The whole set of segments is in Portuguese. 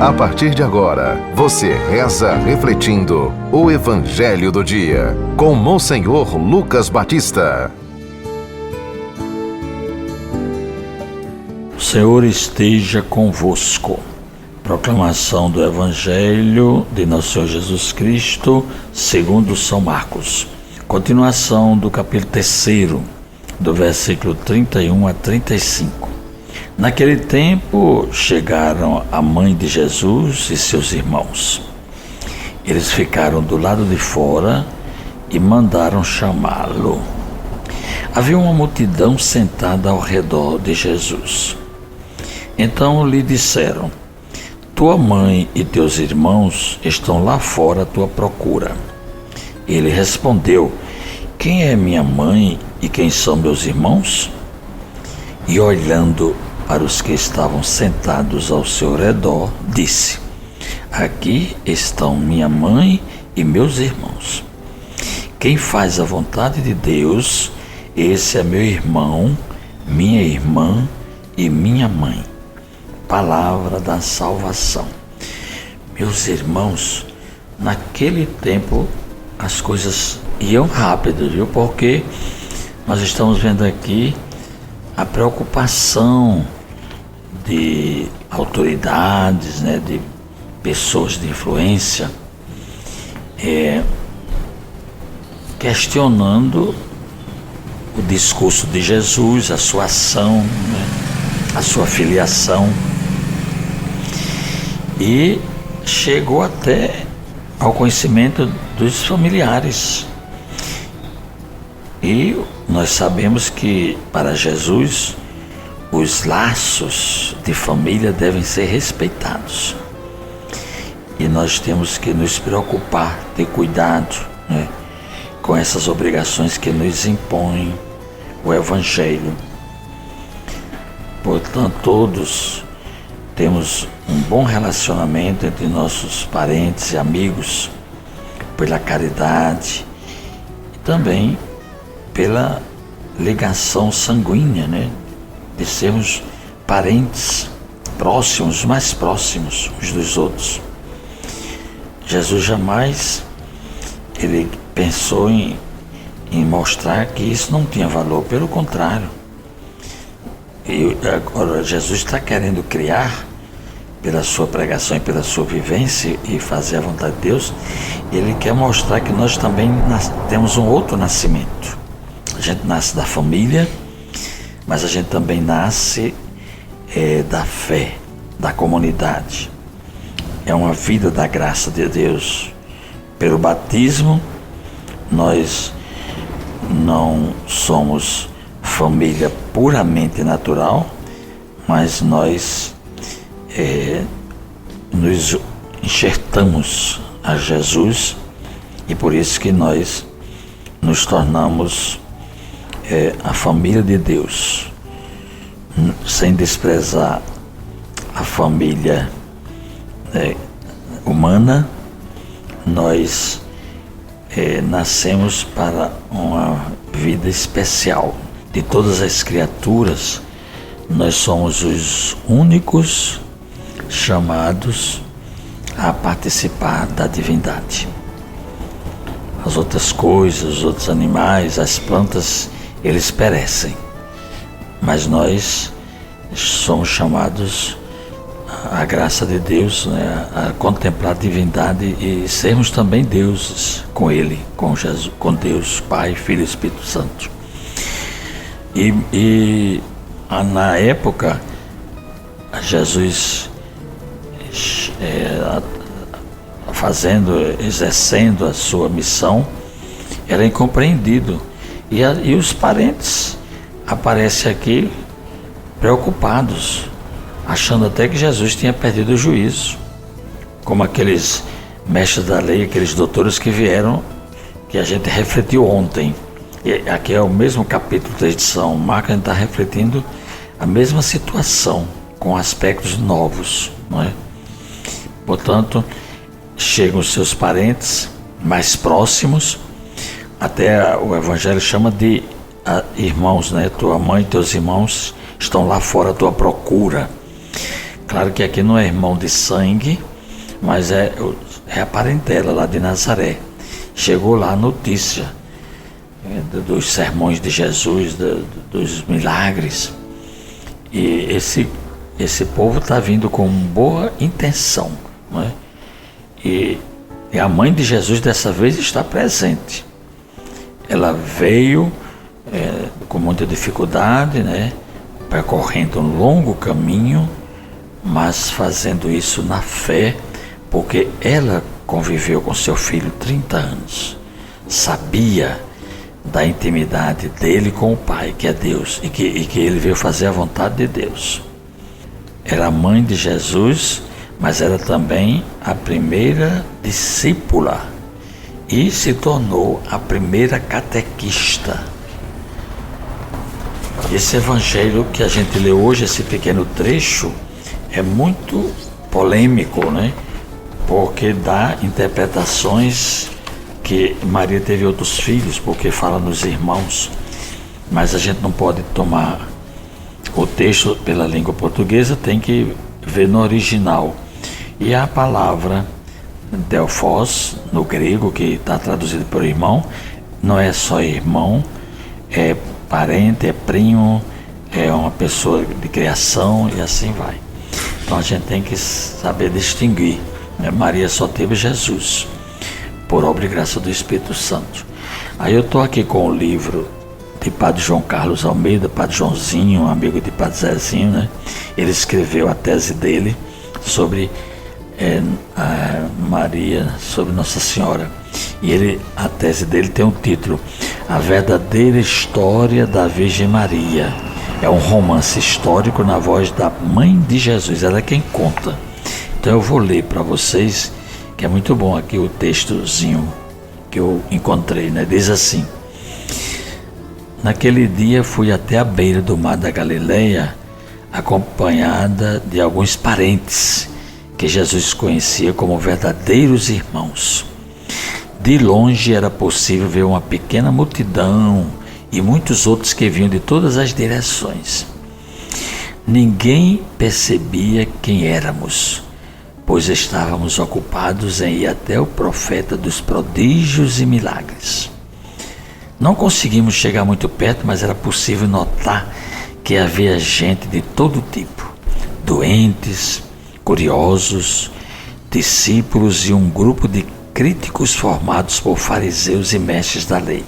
A partir de agora, você reza refletindo o Evangelho do Dia, com Monsenhor Lucas Batista. O Senhor esteja convosco. Proclamação do Evangelho de Nosso Senhor Jesus Cristo, segundo São Marcos. Continuação do capítulo 3, do versículo 31 a 35. Naquele tempo chegaram a mãe de Jesus e seus irmãos. Eles ficaram do lado de fora e mandaram chamá-lo. Havia uma multidão sentada ao redor de Jesus. Então lhe disseram: tua mãe e teus irmãos estão lá fora à tua procura. Ele respondeu: quem é minha mãe e quem são meus irmãos? E olhando para os que estavam sentados ao seu redor, disse: aqui estão minha mãe e meus irmãos. Quem faz a vontade de Deus, esse é meu irmão, minha irmã e minha mãe. Palavra da salvação. Meus irmãos, naquele tempo as coisas iam rápido, viu? Porque nós estamos vendo aqui a preocupação de autoridades, de pessoas de influência, questionando o discurso de Jesus, a sua ação, a sua filiação, e chegou até ao conhecimento dos familiares. E nós sabemos que para Jesus os laços de família devem ser respeitados. E nós temos que nos preocupar, ter cuidado, com essas obrigações que nos impõe o Evangelho. Portanto, todos temos um bom relacionamento entre nossos parentes e amigos, pela caridade e também pela ligação sanguínea, de sermos parentes próximos, mais próximos uns dos outros. Jesus jamais ele pensou em mostrar que isso não tinha valor, pelo contrário. E agora Jesus está querendo criar, pela sua pregação e pela sua vivência e fazer a vontade de Deus, ele quer mostrar que nós também temos um outro nascimento. A gente nasce da família, mas a gente também nasce da fé, da comunidade. É uma vida da graça de Deus. Pelo batismo, nós não somos família puramente natural, mas nós nos enxertamos a Jesus, e por isso que nós nos tornamos a família de Deus, sem desprezar a família humana. Nós nascemos para uma vida especial. De todas as criaturas, nós somos os únicos chamados a participar da divindade. As outras coisas, os outros animais, as plantas, eles perecem, mas nós somos chamados à graça de Deus, a contemplar a divindade e sermos também deuses com Ele, com Jesus, com Deus, Pai, Filho e Espírito Santo. E na época, Jesus exercendo a sua missão, era incompreendido. E os parentes aparecem aqui preocupados, achando até que Jesus tinha perdido o juízo, como aqueles mestres da lei, aqueles doutores que vieram, que a gente refletiu ontem. E aqui é o mesmo capítulo 3 de São Marcos, a gente está refletindo a mesma situação, com aspectos novos, não é? Portanto, chegam os seus parentes mais próximos, até o Evangelho chama de irmãos, tua mãe e teus irmãos estão lá fora à tua procura. Claro que aqui não é irmão de sangue, mas é a parentela lá de Nazaré. Chegou lá a notícia dos sermões de Jesus, dos milagres. E esse povo está vindo com boa intenção, não é? E a mãe de Jesus dessa vez está presente. Ela veio com muita dificuldade, né? Percorrendo um longo caminho, mas fazendo isso na fé, porque ela conviveu com seu filho 30 anos, sabia da intimidade dele com o Pai, que é Deus, e que ele veio fazer a vontade de Deus. Era a mãe de Jesus, mas era também a primeira discípula e se tornou a primeira catequista. Esse evangelho que a gente lê hoje, esse pequeno trecho, é muito polêmico, né? Porque dá interpretações que Maria teve outros filhos, porque fala nos irmãos, mas a gente não pode tomar o texto pela língua portuguesa, tem que ver no original. E a palavra Delphos, no grego, que está traduzido por irmão, não é só irmão, é parente, é primo, é uma pessoa de criação e assim vai. Então a gente tem que saber distinguir, né? Maria só teve Jesus, por obra e graça do Espírito Santo. Aí eu estou aqui com o livro de Padre João Carlos Almeida, Padre Joãozinho, um amigo de Padre Zezinho, né? Ele escreveu a tese dele sobre a Maria, sobre Nossa Senhora. E a tese dele tem um título: A Verdadeira História da Virgem Maria. É um romance histórico na voz da mãe de Jesus, ela é quem conta. Então eu vou ler para vocês, que é muito bom aqui o textozinho que eu encontrei, né? Diz assim: Naquele dia fui até a beira do mar da Galileia, acompanhada de alguns parentes que Jesus conhecia como verdadeiros irmãos. De longe era possível ver uma pequena multidão e muitos outros que vinham de todas as direções. Ninguém percebia quem éramos, pois estávamos ocupados em ir até o profeta dos prodígios e milagres. Não conseguimos chegar muito perto, mas era possível notar que havia gente de todo tipo, doentes, curiosos, discípulos e um grupo de críticos formados por fariseus e mestres da lei.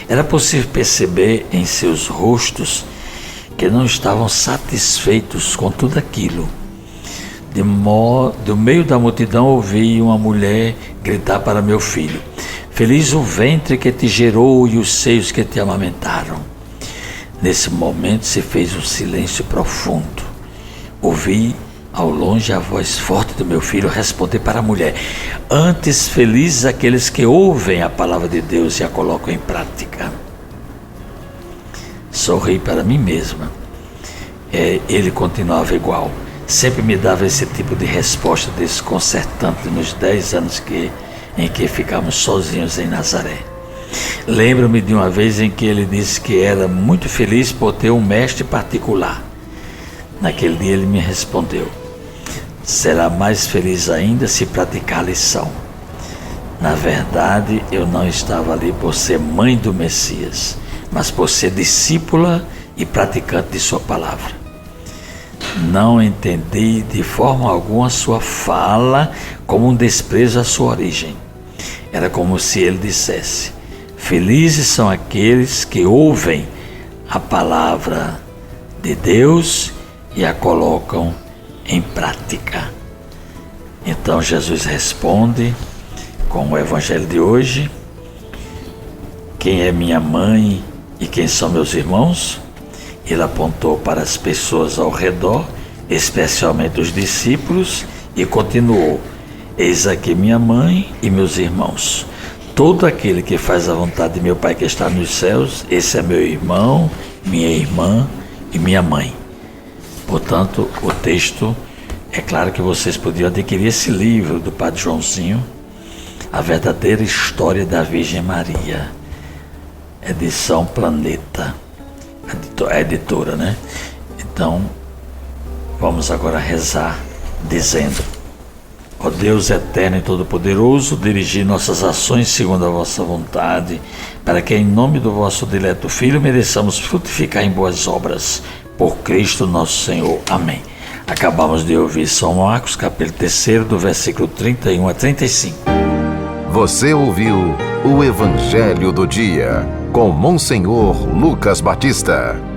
Era possível perceber em seus rostos que não estavam satisfeitos com tudo aquilo. Do meio da multidão ouvi uma mulher gritar para meu filho: Feliz o ventre que te gerou e os seios que te amamentaram. Nesse momento se fez um silêncio profundo. Ouvi ao longe a voz forte do meu filho responder para a mulher: Antes felizes aqueles que ouvem a palavra de Deus e a colocam em prática. Sorri para mim mesma. Ele continuava igual. Sempre me dava esse tipo de resposta desconcertante nos 10 anos em que ficamos sozinhos em Nazaré. Lembro-me de uma vez em que ele disse que era muito feliz por ter um mestre particular. Naquele dia ele me respondeu: será mais feliz ainda se praticar a lição. Na verdade, eu não estava ali por ser mãe do Messias, mas por ser discípula e praticante de sua palavra. Não entendi de forma alguma sua fala como um desprezo à sua origem. Era como se ele dissesse: felizes são aqueles que ouvem a palavra de Deus e a colocam em prática. Então Jesus responde com o evangelho de hoje: quem é minha mãe e quem são meus irmãos? Ele apontou para as pessoas ao redor, especialmente os discípulos, e continuou: eis aqui minha mãe e meus irmãos. Todo aquele que faz a vontade de meu Pai que está nos céus, esse é meu irmão, minha irmã e minha mãe. Portanto, o texto, é claro que vocês podiam adquirir esse livro do Padre Joãozinho, A Verdadeira História da Virgem Maria, edição Planeta, a editora, né? Então, Vamos agora rezar, dizendo: ó Deus eterno e todo-poderoso, dirigi nossas ações segundo a vossa vontade, para que em nome do vosso dileto Filho mereçamos frutificar em boas obras. Por Cristo nosso Senhor. Amém. Acabamos de ouvir São Marcos, capítulo 3, do versículo 31 a 35. Você ouviu o Evangelho do Dia, com Monsenhor Lucas Batista.